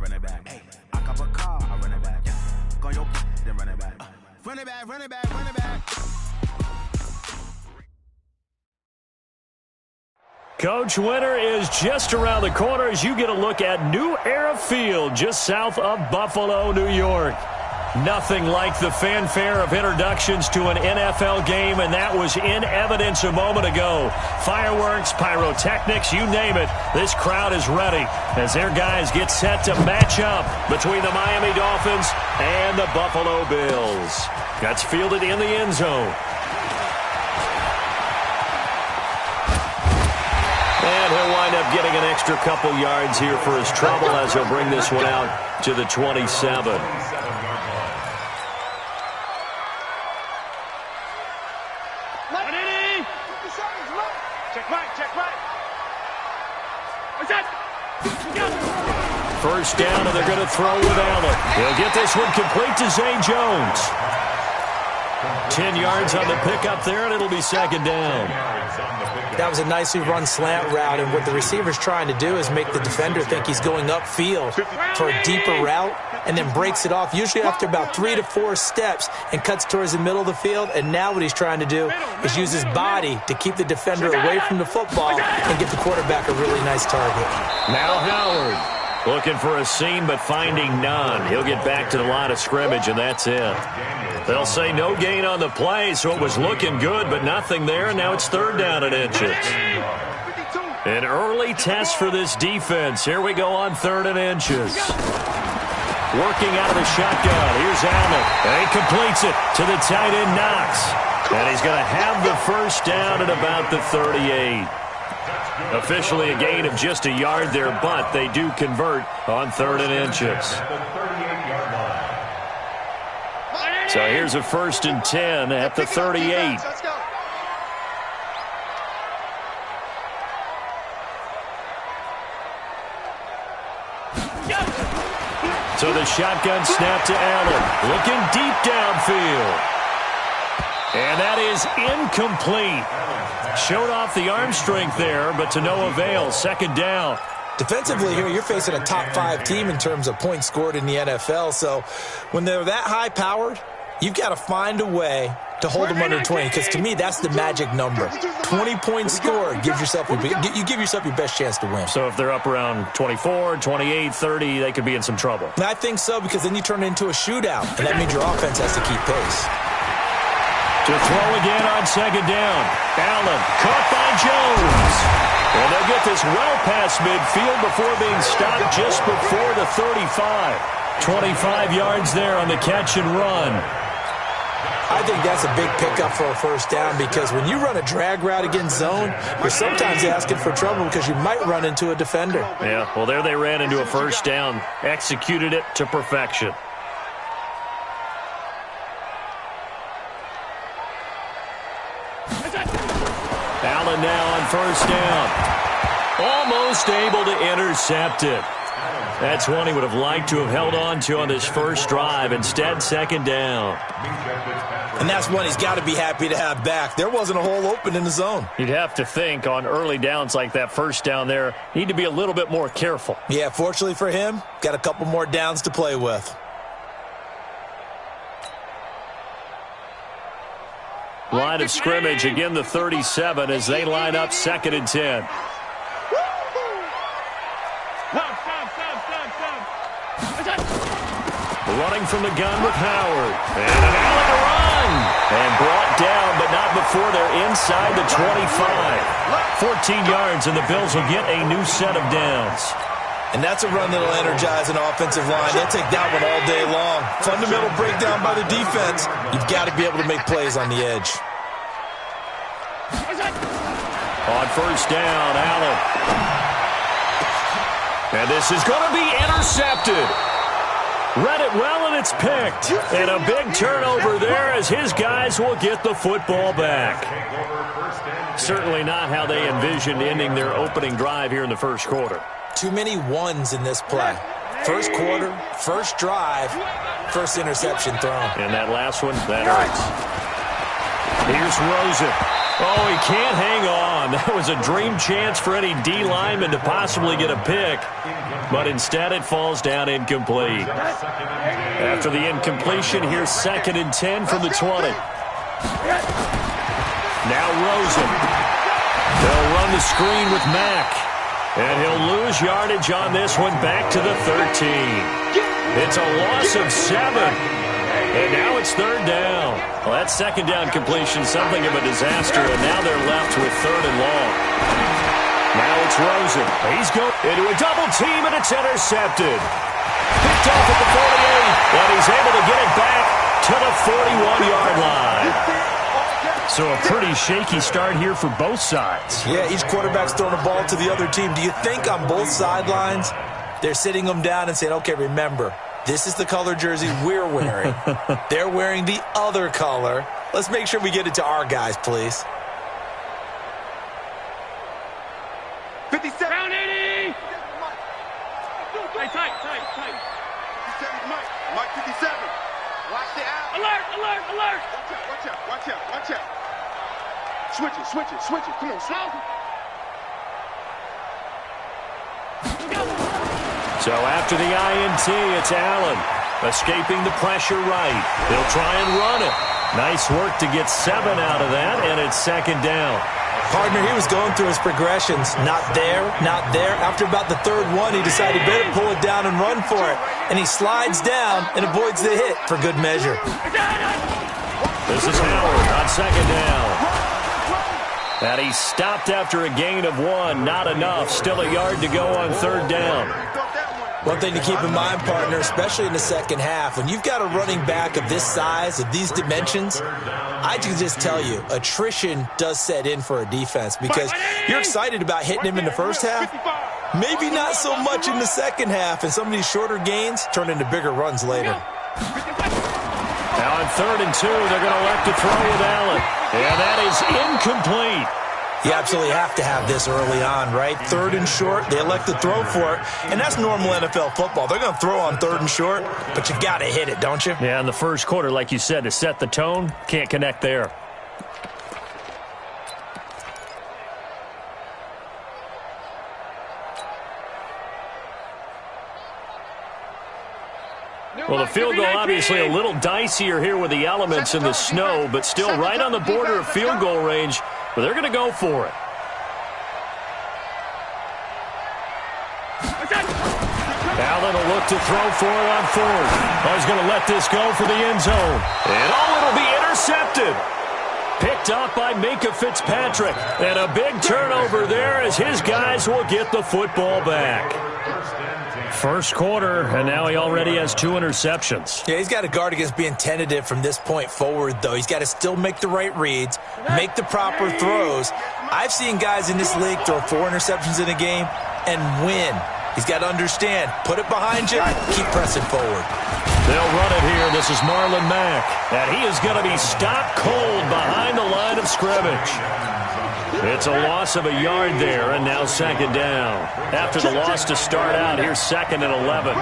run it back. Hey, I cop a car, I run it back. Go on your then run it back. Run it back, run it back, run it back. Coach, winter is just around the corner as you get a look at New Era Field just south of Buffalo, New York. Nothing like the fanfare of introductions to an NFL game, and that was in evidence a moment ago. Fireworks, pyrotechnics, you name it. This crowd is ready as their guys get set to match up between the Miami Dolphins and the Buffalo Bills. That's fielded in the end zone. And he'll wind up getting an extra couple yards here for his trouble as he'll bring this one out to the 27. First down, and they're going to throw with Allen. He'll get this one complete to Zay Jones. 10 yards on the pickup there, and it'll be second down. That was a nicely run slant route, and what the receiver's trying to do is make the defender think he's going upfield for a deeper route and then breaks it off, usually after about 3 to 4 steps, and cuts towards the middle of the field. And now what he's trying to do is use his body to keep the defender away from the football and give the quarterback a really nice target. Now Howard. Looking for a seam, but finding none. He'll get back to the line of scrimmage, and that's it. They'll say no gain on the play, so it was looking good, but nothing there, and now it's third down and inches. An early test for this defense. Here we go on third and inches. Working out of the shotgun. Here's Allen. And he completes it to the tight end, Knox. And he's going to have the first down at about the 38. Officially a gain of just a yard there, but they do convert on third and inches. So here's a 1st and 10 at the 38. So the shotgun snap to Allen. Looking deep downfield. And that is incomplete. Showed off the arm strength there, but to no avail. Second down. Defensively here, you're facing a top 5 team in terms of points scored in the NFL. So when they're that high-powered, you've got to find a way to hold them under 20, because to me, that's the magic number. 20 points scored, you give yourself your best chance to win. So if they're up around 24, 28, 30, they could be in some trouble. And I think so, because then you turn it into a shootout, and that means your offense has to keep pace. To throw again on second down. Allen caught by Jones. And they'll get this well past midfield before being stopped just before the 35. 25 yards there on the catch and run. I think that's a big pickup for a first down, because when you run a drag route against zone, you're sometimes asking for trouble because you might run into a defender. Yeah, well, there they ran into a first down. Executed it to perfection. Allen now on first down. Almost able to intercept it. That's one he would have liked to have held on to on this first drive. Instead, second down. And that's one he's got to be happy to have back. There wasn't a hole open in the zone. You'd have to think on early downs like that first down there, need to be a little bit more careful. Yeah, fortunately for him, got a couple more downs to play with. Line of scrimmage, again the 37 as they line up second and 10. Running from the gun with Howard. And an alley to run. And brought down, but not before they're inside the 25. 14 yards, and the Bills will get a new set of downs. And that's a run that will energize an offensive line. They'll take that one all day long. Fundamental breakdown by the defense. You've got to be able to make plays on the edge. On first down, Allen. And this is going to be intercepted. Read it well, and it's picked. And a big turnover there as his guys will get the football back. Certainly not how they envisioned ending their opening drive here in the first quarter. Too many ones in this play. First quarter, first drive, first interception thrown. And that last one, that hurts. Here's Rosen. Oh, he can't hang on. That was a dream chance for any D lineman to possibly get a pick, but instead it falls down incomplete. After the incompletion, here's 2nd and 10 from the 20. Now Rosen. They'll run the screen with Mack, and he'll lose yardage on this one back to the 13. It's a loss of 7. And now it's 3rd down. Well, that 2nd down completion, something of a disaster, and now they're left with 3rd and long. Now it's Rosen. He's going into a double team, and it's intercepted. Picked off at the 48, and he's able to get it back to the 41-yard line. So a pretty shaky start here for both sides. Yeah, each quarterback's throwing a ball to the other team. Do you think on both sidelines they're sitting them down and saying, okay, remember, this is the color jersey we're wearing. They're wearing the other color. Let's make sure we get it to our guys, please. 57. Round 80. Tight. 57 Mike 57. Watch the out. Alert. Watch out. Switch it. Come on, slow. So after the INT, it's Allen escaping the pressure right. He'll try and run it. Nice work to get 7 out of that, and it's 2nd down. Partner, he was going through his progressions. Not there. After about the 3rd one, he decided better pull it down and run for it. And he slides down and avoids the hit for good measure. This is Howard on 2nd down. And he stopped after a gain of 1. Not enough. Still a yard to go on 3rd down. One thing to keep in mind, partner, especially in the second half, when you've got a running back of this size, of these dimensions, I can just tell you, attrition does set in for a defense because you're excited about hitting him in the first half, maybe not so much in the second half, and some of these shorter gains turn into bigger runs later. Now on 3rd and 2, they're going to elect to throw with Allen, and that is incomplete. You absolutely have to have this early on, right? 3rd and short, they elect to throw for it, and that's normal NFL football. They're going to throw on 3rd and short, but you got to hit it, don't you? Yeah, in the first quarter, like you said, to set the tone, can't connect there. Well, the field goal obviously a little dicier here with the elements in the snow, but still right on the border of field goal range. But they're going to go for it. Allen will look to throw for it on 4th. He's going to let this go for the end zone. And it'll be intercepted. Picked off by Minkah Fitzpatrick. And a big turnover there as his guys will get the football back. First quarter, and now he already has 2 interceptions. Yeah, he's got to guard against being tentative from this point forward, though. He's got to still make the right reads, make the proper throws. I've seen guys in this league throw 4 interceptions in a game and win. He's got to understand, put it behind you, keep pressing forward. They'll run it here. This is Marlon Mack, and he is going to be stopped cold behind the line of scrimmage. It's a loss of a yard there, and now 2nd down. After the loss to start out, here's 2nd and 11.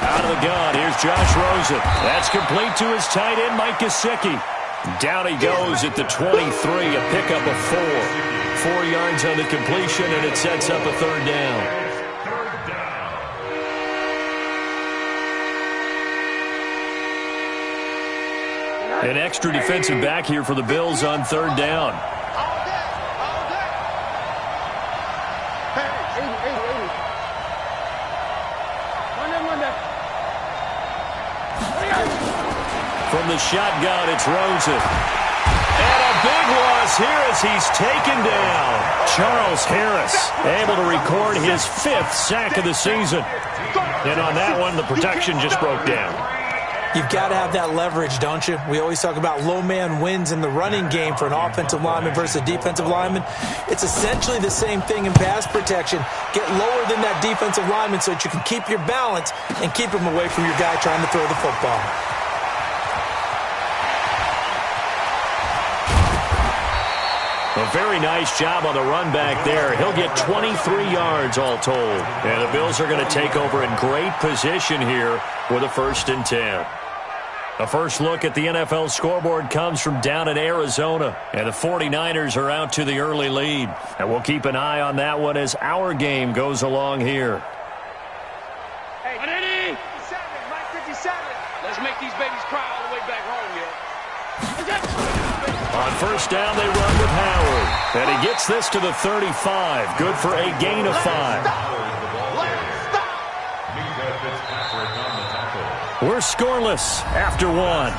Out of the gun, here's Josh Rosen. That's complete to his tight end, Mike Gesicki. Down he goes at the 23, a pickup of 4. 4 yards on the completion, and it sets up a 3rd down. An extra defensive back here for the Bills on 3rd down. From the shotgun, it's Rosen. And a big loss here as he's taken down. Charles Harris able to record his 5th sack of the season. And on that one, the protection just broke down. You've got to have that leverage, don't you? We always talk about low man wins in the running game for an offensive lineman versus a defensive lineman. It's essentially the same thing in pass protection. Get lower than that defensive lineman so that you can keep your balance and keep him away from your guy trying to throw the football. A very nice job on the run back there. He'll get 23 yards all told. And the Bills are going to take over in great position here with a 1st and 10. A first look at the NFL scoreboard comes from down in Arizona, and the 49ers are out to the early lead. And we'll keep an eye on that one as our game goes along here. Hey, 57, Mike 57. Let's make these babies cry all the way back home, yeah. On first down, they run with Howard. And he gets this to the 35. Good for a gain of 5. We're scoreless after 1.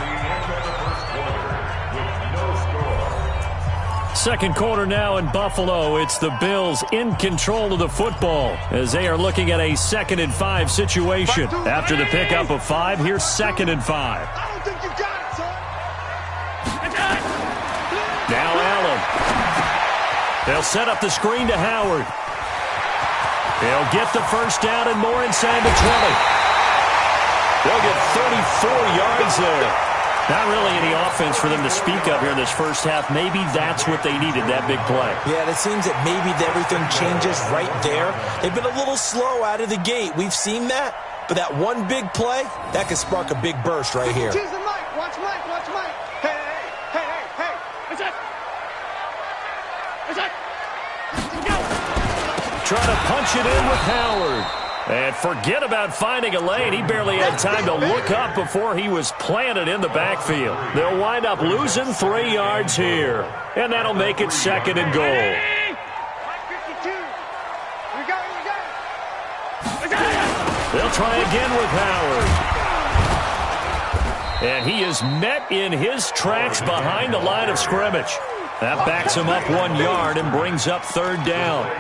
Second quarter now in Buffalo. It's the Bills in control of the football as they are looking at a 2nd and 5 situation. After the pickup of 5, here's 2nd and 5. I don't think you got it, son. Now Allen. They'll set up the screen to Howard. They'll get the first down and more inside the 20. They'll get 34 yards there. Not really any offense for them to speak of here in this first half. Maybe that's what they needed, that big play. Yeah, it seems that maybe everything changes right there. They've been a little slow out of the gate. We've seen that. But that one big play, that could spark a big burst right here. Tease the Mike. Watch Mike. Watch Mike. Hey, hey, hey, hey, hey. What's that? What's that? Go. Trying to punch it in with Howard. And forget about finding a lane. He barely had time to look up before he was planted in the backfield. They'll wind up losing 3 yards here. And that'll make it 2nd and goal. Mike 52. We got it. They'll try again with Howard. And he is met in his tracks behind the line of scrimmage. That backs him up 1 yard and brings up 3rd down.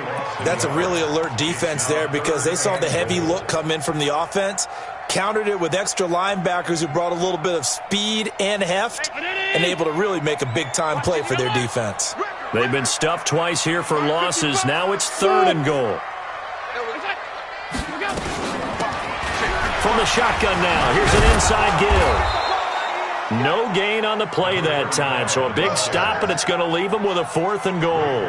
That's a really alert defense there because they saw the heavy look come in from the offense, countered it with extra linebackers who brought a little bit of speed and heft, and able to really make a big-time play for their defense. They've been stuffed twice here for losses. Now it's 3rd and goal. From the shotgun now, here's an inside give. No gain on the play that time, so a big stop, and it's going to leave them with a 4th and goal.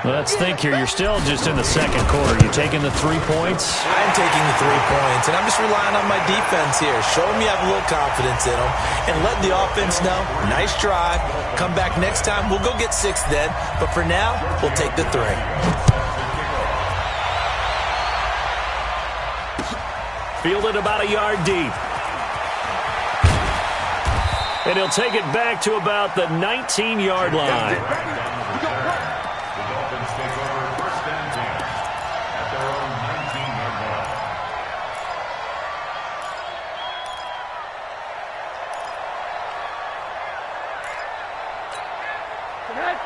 Let's think here. You're still just in the second quarter. You taking the 3 points? I'm taking the 3 points, and I'm just relying on my defense here. Show them you have a little confidence in them, and let the offense know, nice drive. Come back next time. We'll go get 6 then, but for now, we'll take the 3. Fielded about a yard deep. And he'll take it back to about the 19-yard line.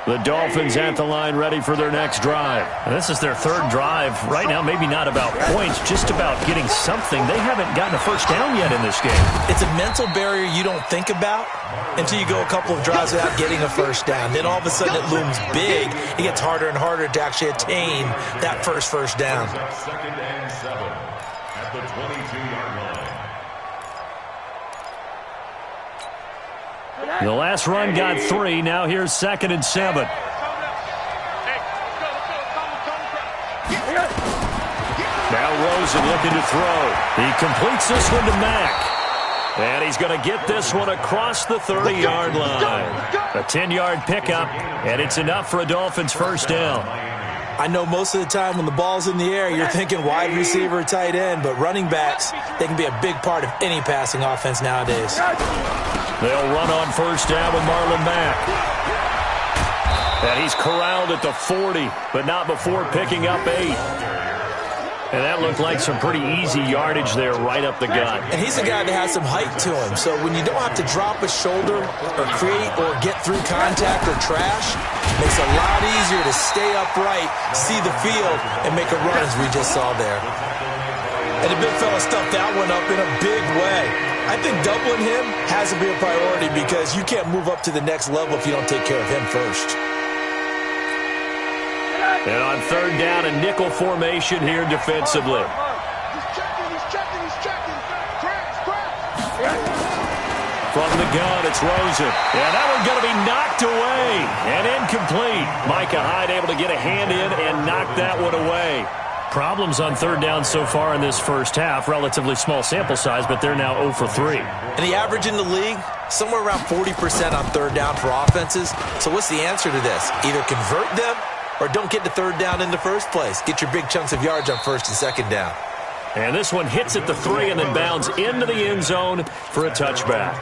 The Dolphins at the line ready for their next drive. And this is their 3rd drive right now. Maybe not about points, just about getting something. They haven't gotten a first down yet in this game. It's a mental barrier you don't think about until you go a couple of drives without getting a first down. Then all of a sudden it looms big. It gets harder and harder to actually attain that first down. 2nd and 7 at the 22-yard line. The last run got 3. Now here's 2nd and 7. Now Rosen looking to throw. He completes this one to Mack. And he's going to get this one across the 30-yard line. A 10-yard pickup, and it's enough for a Dolphins first down. I know most of the time when the ball's in the air, you're thinking wide receiver, tight end, but running backs, they can be a big part of any passing offense nowadays. They'll run on first down with Marlon Mack. And he's corralled at the 40, but not before picking up 8. And that looked like some pretty easy yardage there right up the gut. And he's a guy that has some height to him, so when you don't have to drop a shoulder or create or get through contact or trash, it makes it a lot easier to stay upright, see the field, and make a run as we just saw there. And the big fella stuffed that one up in a big way. I think doubling him has to be a priority because you can't move up to the next level if you don't take care of him first. And on 3rd down, a nickel formation here defensively. He's checking. From the gun, it's Rosen. And that one's going to be knocked away and incomplete. Micah Hyde able to get a hand in and knock that one away. Problems on third down so far in this first half. Relatively small sample size, but they're now 0 for 3. And the average in the league, somewhere around 40% on third down for offenses. So what's the answer to this? Either convert them or don't get to third down in the first place. Get your big chunks of yards on first and second down. And this one hits at the 3 and then bounds into the end zone for a touchback.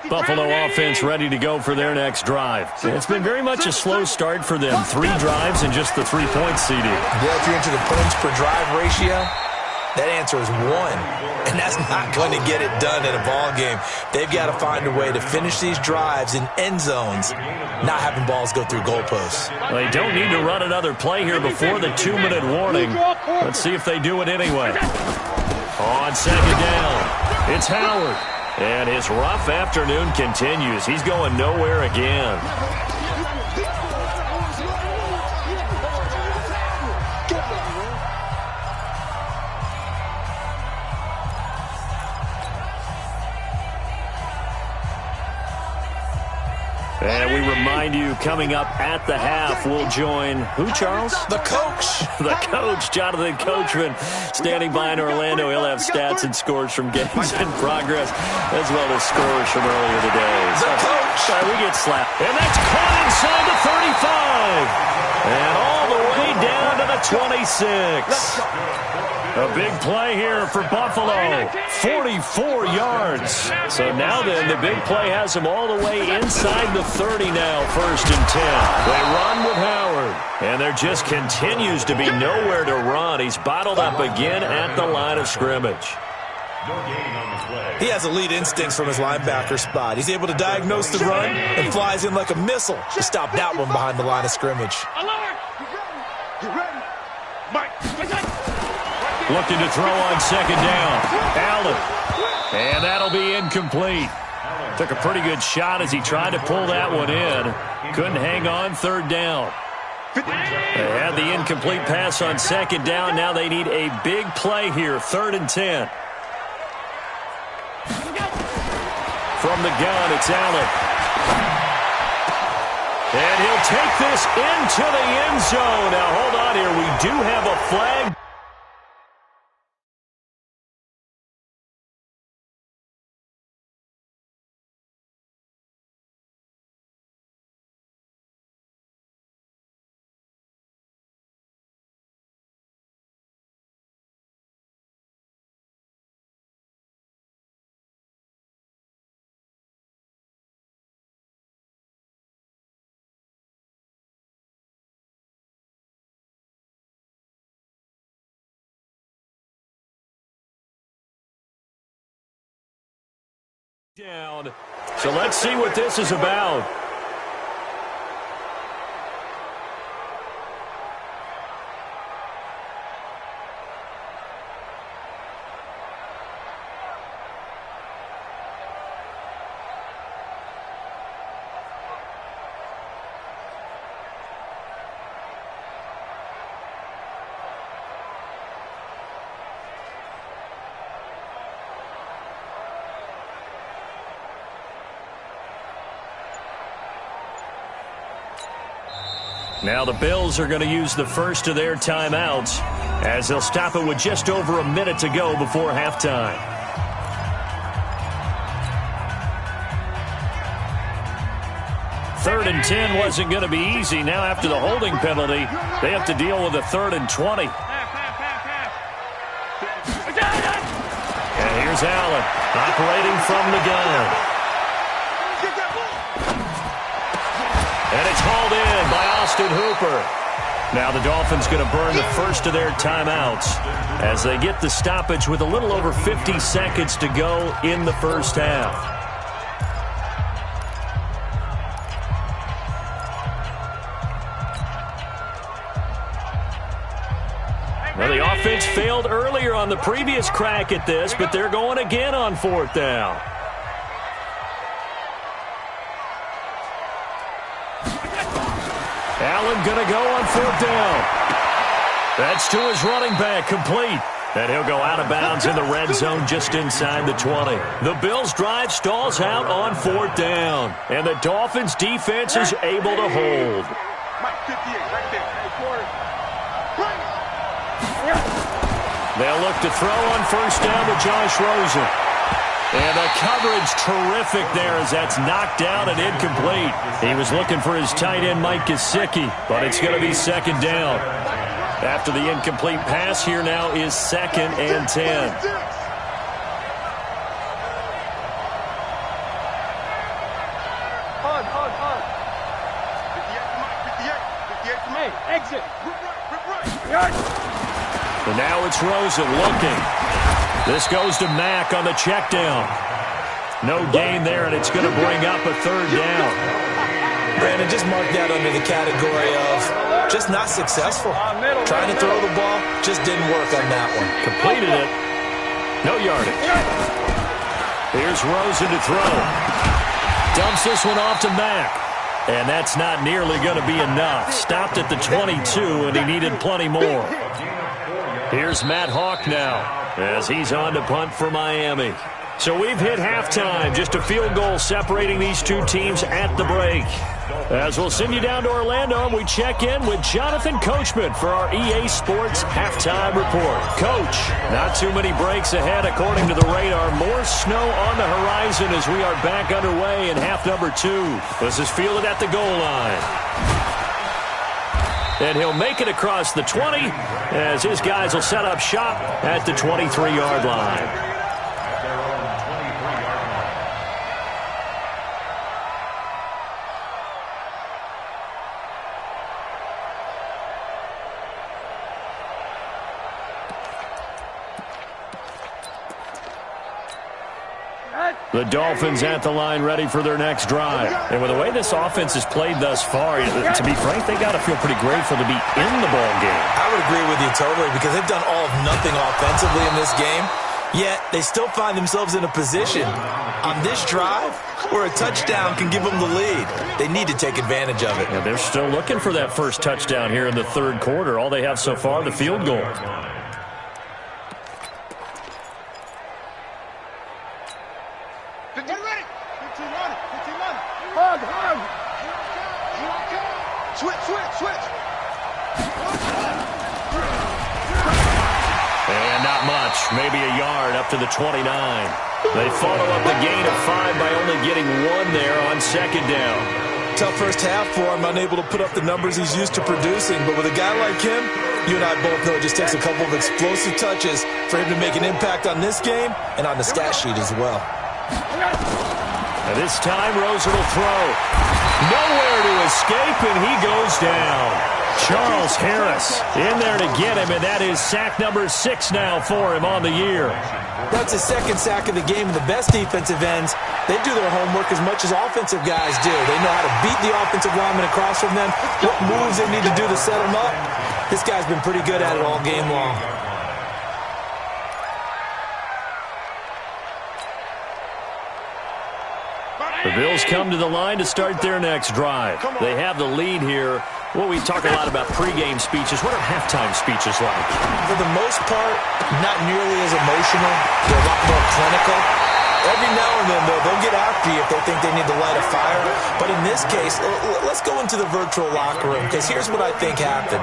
Buffalo offense ready to go for their next drive. It's been very much a slow start for them. 3 drives and just the 3 points, CD. Yeah, if you're into the points per drive ratio, that answer is 1. And that's not going to get it done in a ball game. They've got to find a way to finish these drives in end zones, not having balls go through goalposts. Well, they don't need to run another play here before the 2-minute warning. Let's see if they do it anyway. On second down, it's Howard. And his rough afternoon continues. He's going nowhere again. And we remind you, coming up at the half, we'll join who, Charles? The coach. The coach, Jonathan Coachman, standing by in Orlando. He'll have stats and scores from games in progress, as well as scores from earlier today. The coach. Sorry, we get slapped. And that's caught inside the 35. And all the way down to the 26. A big play here for Buffalo, 44 yards. So now then, the big play has them all the way inside the 30 now, 1st and 10. They run with Howard, and there just continues to be nowhere to run. He's bottled up again at the line of scrimmage. He has elite instincts from his linebacker spot. He's able to diagnose the run and flies in like a missile to stop that one behind the line of scrimmage. You ready? Mike. Looking to throw on second down. Allen. And that'll be incomplete. Took a pretty good shot as he tried to pull that one in. Couldn't hang on third down. They had the incomplete pass on second down. Now they need a big play here. 3rd and 10. From the gun, it's Allen. And he'll take this into the end zone. Now hold on here. We do have a flag. Down. So let's see what this is about. Now the Bills are going to use the first of their timeouts as they'll stop it with just over a minute to go before halftime. Third and 10 wasn't going to be easy. Now after the holding penalty, they have to deal with a 3rd and 20. And here's Allen operating from the gun. And it's hauled in by Austin Hooper. Now the Dolphins going to burn the first of their timeouts as they get the stoppage with a little over 50 seconds to go in the first half. Now the offense failed earlier on the previous crack at this, but they're going again on 4th down. Allen going to go on 4th down. That's to his running back, complete. And he'll go out of bounds in the red zone just inside the 20. The Bills' drive stalls out on 4th down. And the Dolphins' defense is able to hold. They'll look to throw on 1st down to Josh Rosen. And the coverage terrific there as that's knocked down and incomplete. He was looking for his tight end, Mike Gesicki, but it's going to be 2nd down. After the incomplete pass, here now is 2nd and 10. Exit. And now it's Rosen looking. This goes to Mack on the check down. No gain there, and it's going to bring up a 3rd down. Brandon, just mark that under the category of just not successful. Trying to throw the ball, just didn't work on that one. Completed it. No yardage. Here's Rosen to throw. Dumps this one off to Mack. And that's not nearly going to be enough. Stopped at the 22, and he needed plenty more. Here's Matt Hawk now as he's on to punt for Miami. So we've hit halftime. Just a field goal separating these two teams at the break. As we'll send you down to Orlando, and we check in with Jonathan Coachman for our EA Sports Halftime Report. Coach, not too many breaks ahead according to the radar. More snow on the horizon as we are back underway in half number 2. This is fielded at the goal line. And he'll make it across the 20 as his guys will set up shop at the 23-yard line. The Dolphins at the line ready for their next drive. And with the way this offense has played thus far, to be frank, they got to feel pretty grateful to be in the ball game. I would agree with you totally because they've done all of nothing offensively in this game, yet they still find themselves in a position on this drive where a touchdown can give them the lead. They need to take advantage of it. Yeah, they're still looking for that first touchdown here in the 3rd quarter. All they have so far, the field goal. Switch. And not much, maybe a yard up to the 29. They follow up the gain of 5 by only getting 1 there on 2nd down. Tough first half for him, unable to put up the numbers he's used to producing. But with a guy like him, you and I both know it just takes a couple of explosive touches for him to make an impact on this game and on the stat sheet as well. And this time, Rosen will throw. Nowhere to escape, and he goes down. Charles Harris in there to get him, and that is sack number 6 now for him on the year. That's his 2nd sack of the game, and the best defensive ends, they do their homework as much as offensive guys do. They know how to beat the offensive lineman across from them, what moves they need to do to set them up. This guy's been pretty good at it all game long. The Bills come to the line to start their next drive. They have the lead here. Well, we talk a lot about pregame speeches. What are halftime speeches like? For the most part, not nearly as emotional. They're a lot more clinical. Every now and then, though, they'll get after you if they think they need to light a fire. But in this case, let's go into the virtual locker room, because here's what I think happened.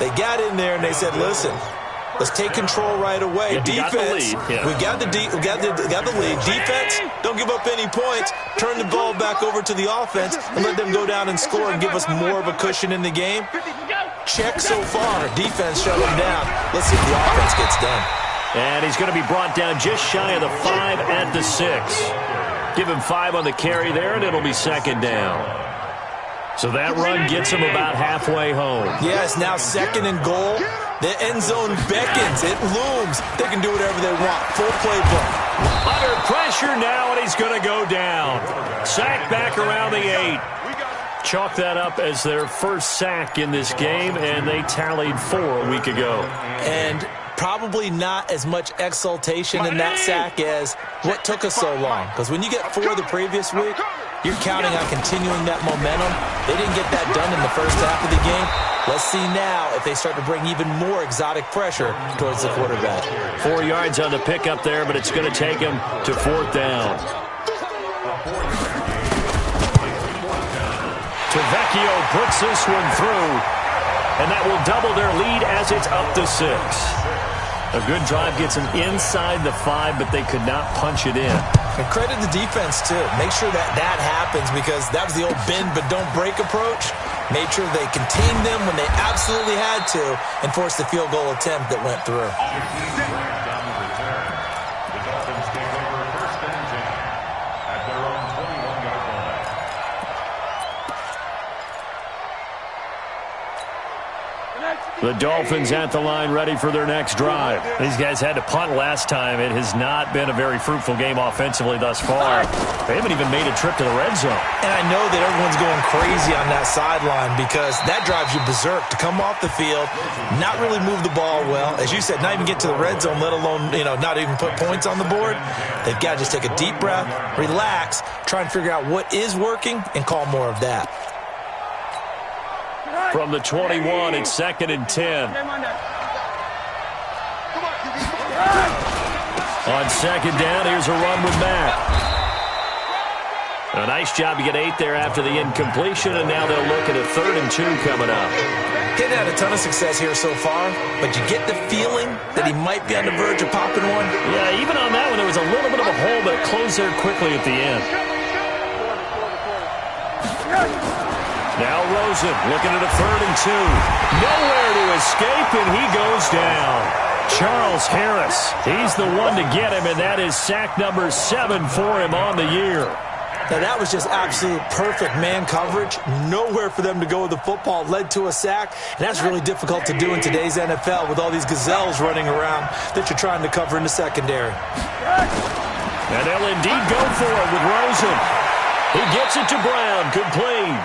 They got in there and they said, listen, let's take control right away. Defense, we got the lead. Defense, don't give up any points. Turn the ball back over to the offense and let them go down and score and give us more of a cushion in the game. Check so far. Defense shut them down. Let's see if the offense gets done. And he's going to be brought down just shy of the 5 at the 6. Give him 5 on the carry there, and it'll be 2nd down. So that run gets him about halfway home. Yeah, it's now 2nd and goal. The end zone beckons. It looms. They can do whatever they want. Full playbook. Under pressure now, and he's going to go down. Sack back around the 8. Chalk that up as their first sack in this game, and they tallied 4 a week ago. And probably not as much exultation in that sack as what took us so long. Because when you get 4 the previous week, You're counting on continuing that momentum. They didn't get that done in the first half of the game. Let's see now if they start to bring even more exotic pressure towards the quarterback. 4 yards on the pickup there, but it's going to take him to 4th down. Tavecchio puts this one through, and that will double their lead as it's up to 6. A good drive gets them inside the 5, but they could not punch it in. And credit the defense, too. Make sure that happens, because that was the old bend but don't break approach. Made sure they contained them when they absolutely had to and forced the field goal attempt that went through. Down the return. The Dolphins take over 1st and 10 at their own 21-yard line. The Dolphins at the line, ready for their next drive. These guys had to punt last time. It has not been a very fruitful game offensively thus far. They haven't even made a trip to the red zone. And I know that everyone's going crazy on that sideline because that drives you berserk to come off the field, not really move the ball well. As you said, not even get to the red zone, let alone, not even put points on the board. They've got to just take a deep breath, relax, try and figure out what is working, and call more of that. From the 21, it's 2nd and 10. On 2nd down, here's a run with Mack. A nice job to get 8 there after the incompletion, and now they'll look at a 3rd and 2 coming up. He's had a ton of success here so far, but you get the feeling that he might be on the verge of popping one. Yeah, even on that one, there was a little bit of a hole, but it closed there quickly at the end. Now Rosen looking at a 3rd and 2. Nowhere to escape, and he goes down. Charles Harris, he's the one to get him, and that is sack number 7 for him on the year. Now, that was just absolute perfect man coverage. Nowhere for them to go with the football. Led to a sack, and that's really difficult to do in today's NFL with all these gazelles running around that you're trying to cover in the secondary. And they'll indeed go for it with Rosen. He gets it to Brown, complete.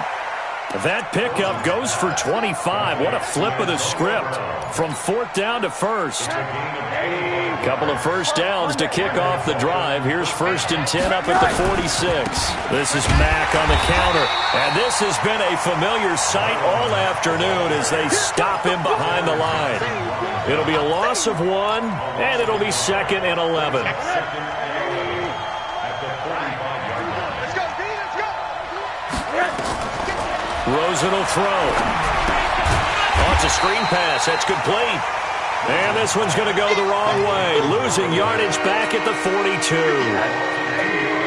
That pickup goes for 25. What a flip of the script from 4th down to 1st. Couple of first downs to kick off the drive. Here's 1st and 10 up at the 46. This is Mack on the counter. And this has been a familiar sight all afternoon as they stop him behind the line. It'll be a loss of 1, and it'll be 2nd and 11. Rosen will throw. Oh, it's a screen pass. That's complete. And this one's going to go the wrong way. Losing yardage back at the 42.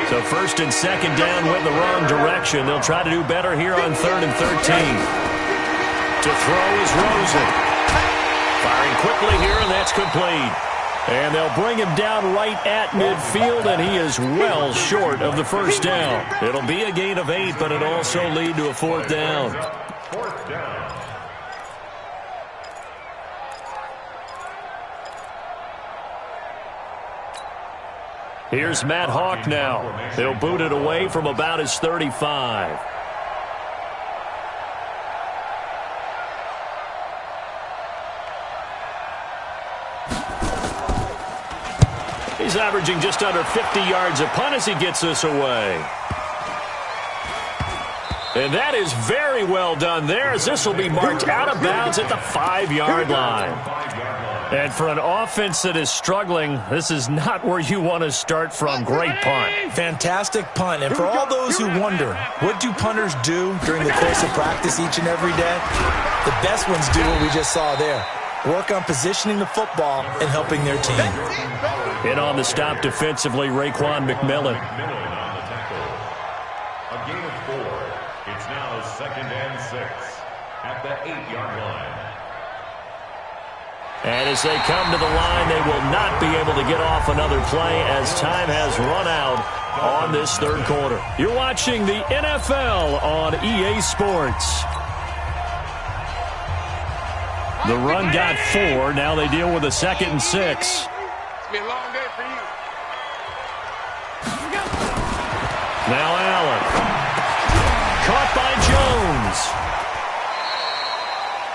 So 1st and 2nd down went the wrong direction. They'll try to do better here on 3rd and 13. To throw is Rosen. Firing quickly here, and that's complete. And they'll bring him down right at midfield, and he is well short of the 1st down. It'll be a gain of 8, but it'll also lead to a 4th down. 4th down. Here's Matt Hawk now. He'll boot it away from about his 35. He's averaging just under 50 yards a punt as he gets this away. And that is very well done there, as this will be marked out of bounds at the 5-yard line. And for an offense that is struggling, this is not where you want to start from. Great punt. Fantastic punt. And for all those who wonder, what do punters do during the course of practice each and every day? The best ones do what we just saw there. Work on positioning the football and helping their team. In on the stop defensively, Raekwon McMillan. A gain of 4. It's now 2nd and 6 at the 8-yard line. And as they come to the line, they will not be able to get off another play as time has run out on this 3rd quarter. You're watching the NFL on EA Sports. The run got 4. Now they deal with a 2nd and 6. It's been a long day for you. Now Allen. Caught by Jones.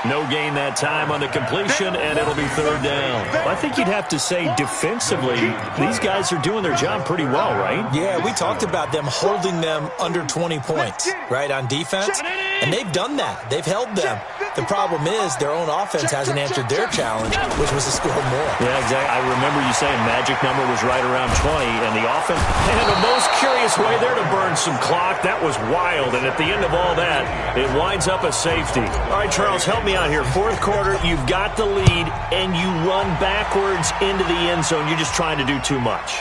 No gain that time on the completion, and it'll be third down. I think you'd have to say defensively, these guys are doing their job pretty well, right? Yeah, we talked about them holding them under 20 points, right, on defense. And they've done that. They've held them. The problem is their own offense hasn't answered their challenge, which was to score more. Yeah, exactly. I remember you saying magic number was right around 20, and the offense had the most curious way there to burn some clock. That was wild, and at the end of all that, it winds up a safety. All right, Charles, help me out here. Fourth quarter, you've got the lead, and you run backwards into the end zone. You're just trying to do too much.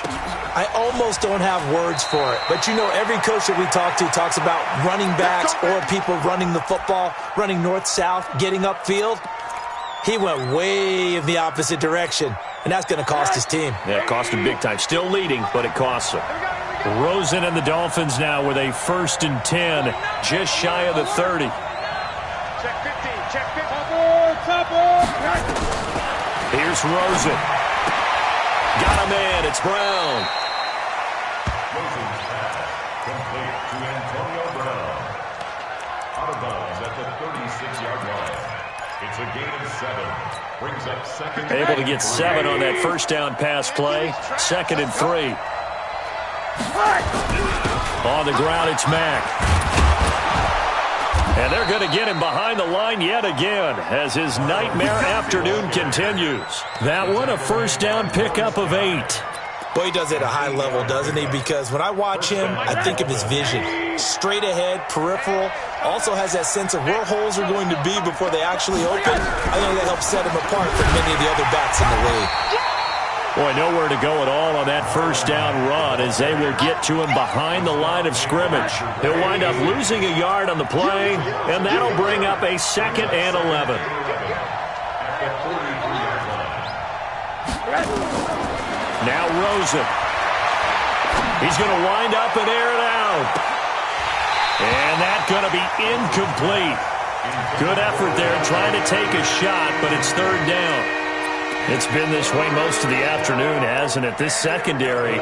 I almost don't have words for it. But, you know, every coach that we talk to talks about running backs or people running the football, running north-south, getting upfield. He went way in the opposite direction, and that's going to cost his team. Yeah, it cost him big time. Still leading, but it costs him. Rosen and the Dolphins now with a 1st and 10, just shy of the 30. Check 15, check 15. Here's Rosen. Got a man, it's Brown. Rosen's pass complete to Antonio Brown. Out of bounds at the 36-yard line. It's a gain of 7. Brings up second. Able to get 7 on that first down pass play. 2nd and 3. On the ground, it's Mack. And they're going to get him behind the line yet again as his nightmare afternoon continues. That one, a first down pickup of 8. Boy, he does it at a high level, doesn't he? Because when I watch him, I think of his vision. Straight ahead, peripheral. Also has that sense of where holes are going to be before they actually open. I think that helps set him apart from many of the other backs in the league. Boy, nowhere to go at all on that first down run as they will get to him behind the line of scrimmage. He'll wind up losing a yard on the play, and that'll bring up a 2nd and 11. Now Rosen. He's going to wind up and air it out. And that's going to be incomplete. Good effort there trying to take a shot, but it's third down. It's been this way most of the afternoon, hasn't it? This secondary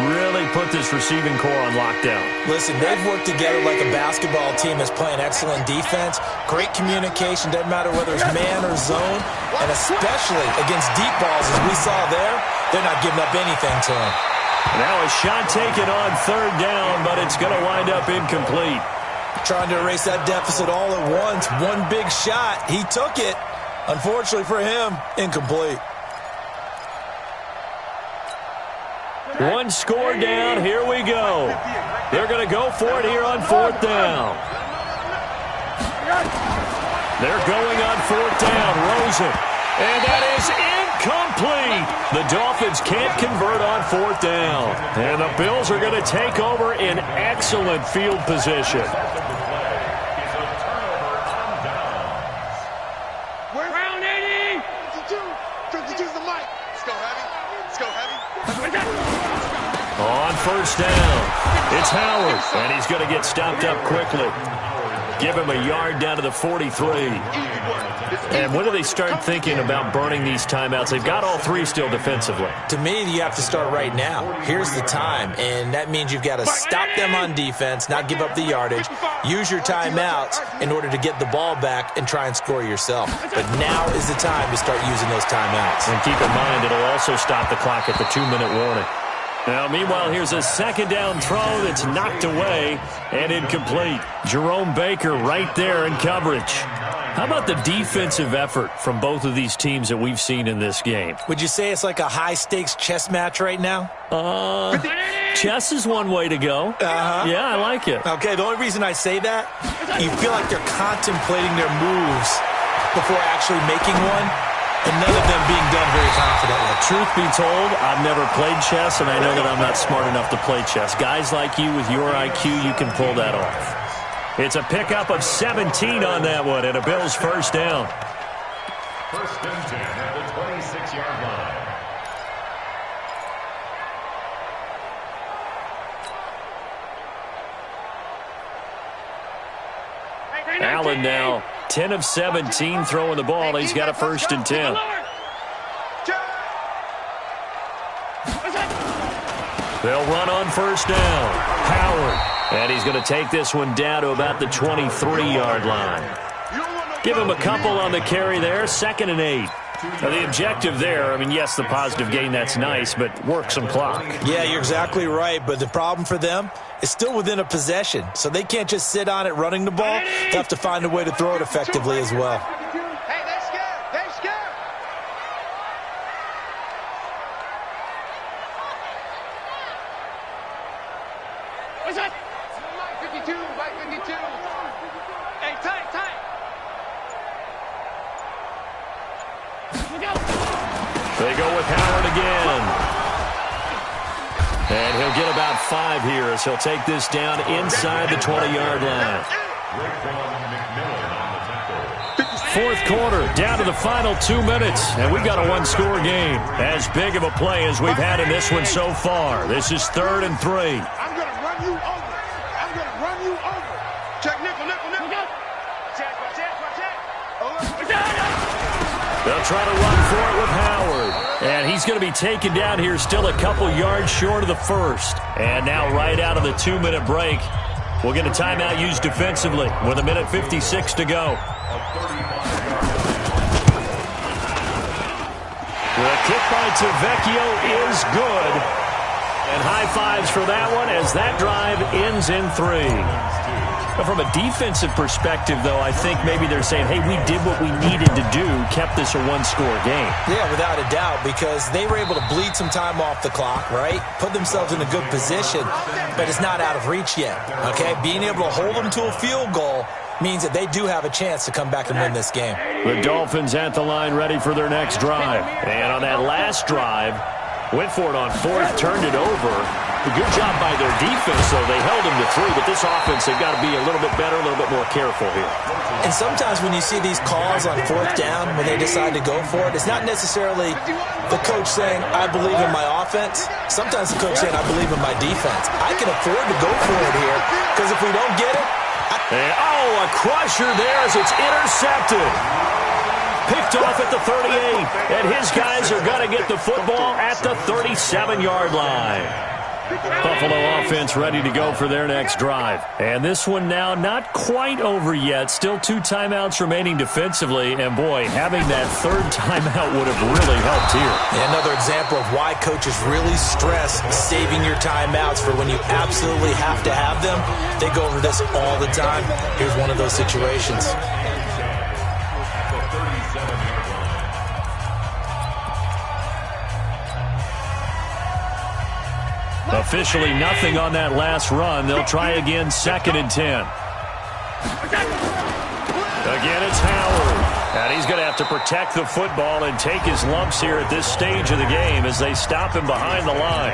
really put this receiving core on lockdown. Listen, they've worked together like a basketball team that's playing excellent defense. Great communication, doesn't matter whether it's man or zone. And especially against deep balls, as we saw there, they're not giving up anything to him. Now a shot taken on third down, but it's going to wind up incomplete. Trying to erase that deficit all at once. One big shot. He took it. Unfortunately for him, incomplete. One score down. Here we go. They're going to go for it here on 4th down. They're going on 4th down. Rosen. And that is incomplete. The Dolphins can't convert on 4th down. And the Bills are going to take over in excellent field position. On first down, it's Howard, and he's going to get stopped up quickly. Give him a yard down to the 43. And when do they start thinking about burning these timeouts? They've got all 3 still defensively. To me, you have to start right now. Here's the time, and that means you've got to stop them on defense, not give up the yardage, use your timeouts in order to get the ball back and try and score yourself. But now is the time to start using those timeouts. And keep in mind, it'll also stop the clock at the 2-minute warning. Now, meanwhile, here's a second down throw that's knocked away and incomplete. Jerome Baker right there in coverage. How about the defensive effort from both of these teams that we've seen in this game? Would you say it's like a high-stakes chess match right now? Chess is one way to go. Yeah, I like it. Okay, the only reason I say that, you feel like they're contemplating their moves before actually making one. And none of them being done very confidently. Truth be told, I've never played chess, and I know that I'm not smart enough to play chess. Guys like you with your IQ, you can pull that off. It's a pickup of 17 on that one, and a Bills first down. 1st and 10 at the 26-yard line. Allen now 10 of 17 throwing the ball. He's got a 1st and 10. They'll run on first down. Howard. And he's going to take this one down to about the 23-yard line. Give him a couple on the carry there, 2nd and 8. Now, the objective there, I mean, yes, the positive gain, that's nice, but work some clock. Yeah, you're exactly right, but the problem for them is still within a possession, so they can't just sit on it running the ball. They have to find a way to throw it effectively as well. Hey, they're scared. They're scared. What's that? Mike 52, Mike 52. Hey, tight, tight. They go with Howard again. And he'll get about 5 here as he'll take this down inside the 20-yard line. 4th quarter, down to the final 2 minutes, and we've got a 1-score game. As big of a play as we've had in this one so far. This is 3rd and 3. I'm going to run you over. I'm going to run you over. Check nickel, nickel, nickel. Check, check, check. They'll try to run for it with Howard. And he's going to be taken down here still a couple yards short of the first. And now right out of the 2-minute break, we'll get a timeout used defensively with 1:56 to go. The kick by Tavecchio is good. And high fives for that one as that drive ends in 3. But from a defensive perspective, though, I think maybe they're saying, hey, we did what we needed to do, kept this a 1-score game. Yeah, without a doubt, because they were able to bleed some time off the clock, right? Put themselves in a good position, but it's not out of reach yet, okay? Being able to hold them to a field goal means that they do have a chance to come back and win this game. The Dolphins at the line ready for their next drive. And on that last drive, went for it on 4th, turned it over. A good job by their defense, though. They held him to 3, but this offense, they've got to be a little bit better, a little bit more careful here. And sometimes when you see these calls on 4th down, when they decide to go for it, it's not necessarily the coach saying, I believe in my offense. Sometimes the coach saying, I believe in my defense. I can afford to go for it here, because if we don't get it, a crusher there as it's intercepted. Picked off at the 38, and his guys are going to get the football at the 37-yard line. Buffalo offense ready to go for their next drive. And this one now not quite over yet. Still 2 timeouts remaining defensively. And, boy, having that 3rd timeout would have really helped here. Another example of why coaches really stress saving your timeouts for when you absolutely have to have them. They go over this all the time. Here's one of those situations. Officially nothing on that last run. They'll try again, 2nd and 10. Again, it's Howard. And he's going to have to protect the football and take his lumps here at this stage of the game as they stop him behind the line.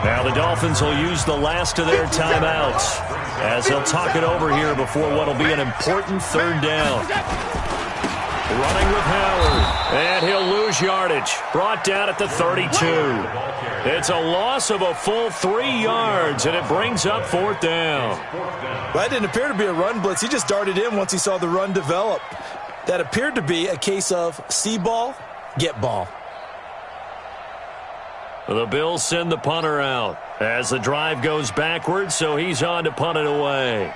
Now the Dolphins will use the last of their timeouts as they'll talk it over here before what will be an important 3rd down. Running with Howard, and he'll lose yardage. Brought down at the 32. It's a loss of a full 3 yards, and it brings up 4th down. Well, that didn't appear to be a run blitz. He just darted in once he saw the run develop. That appeared to be a case of see ball, get ball. The Bills send the punter out as the drive goes backwards, so he's on to punt it away.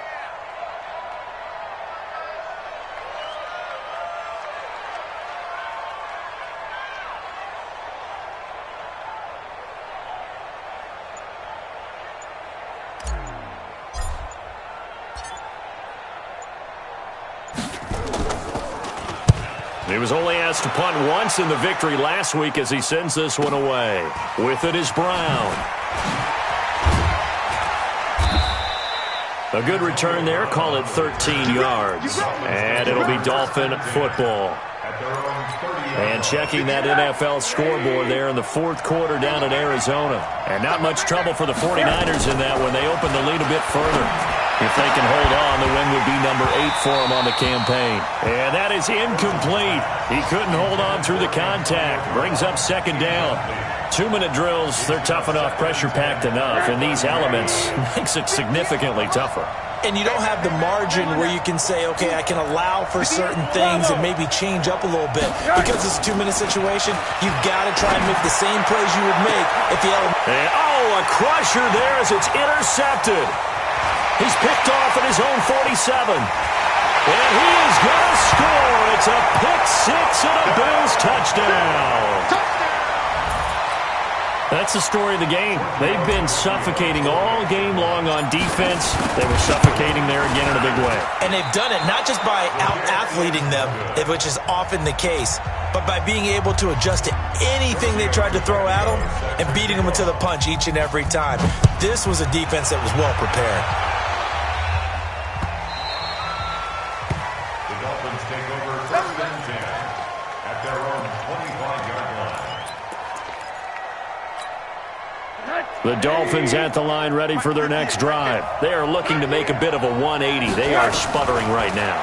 He was only asked to punt once in the victory last week as he sends this one away. With it is Brown. A good return there. Call it 13 yards. And it'll be Dolphin football. And checking that NFL scoreboard there in the 4th quarter down in Arizona. And not much trouble for the 49ers in that when they open the lead a bit further. If they can hold on, the win would be number 8 for them on the campaign. And that is incomplete. He couldn't hold on through the contact. Brings up 2nd down. 2-minute drills, they're tough enough, pressure-packed enough. And these elements makes it significantly tougher. And you don't have the margin where you can say, okay, I can allow for certain things and maybe change up a little bit. Because it's a 2-minute situation, you've got to try and make the same plays you would make if the element... And, a crusher there as it's intercepted. He's picked off at his own 47. And he is going to score. It's a pick six and a Bills touchdown. That's the story of the game. They've been suffocating all game long on defense. They were suffocating there again in a big way. And they've done it not just by out-athleting them, which is often the case, but by being able to adjust to anything they tried to throw at them and beating them to the punch each and every time. This was a defense that was well prepared. The Dolphins take over first and 10 at their own 25-yard line. The Dolphins at the line ready for their next drive. They are looking to make a bit of a 180. They are sputtering right now.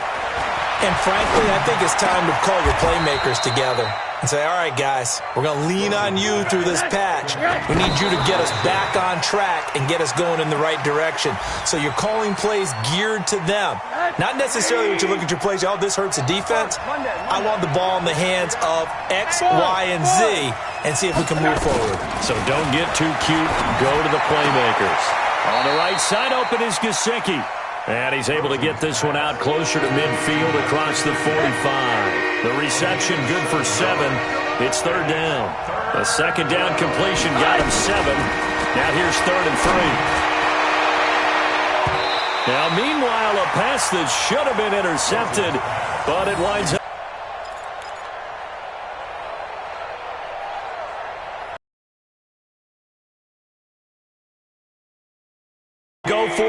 And frankly, I think it's time to call your playmakers together and say, all right, guys, we're going to lean on you through this patch. We need you to get us back on track and get us going in the right direction. So you're calling plays geared to them. Not necessarily what you look at your plays, oh, this hurts the defense. I want the ball in the hands of X, Y, and Z and see if we can move forward. So don't get too cute. Go to the playmakers. On the right side, open is Gesicki. And he's able to get this one out closer to midfield across the 45. The reception good for 7. It's third down. The second down completion got him 7. Now here's 3rd and 3. Now meanwhile, a pass that should have been intercepted, but it winds up. Go for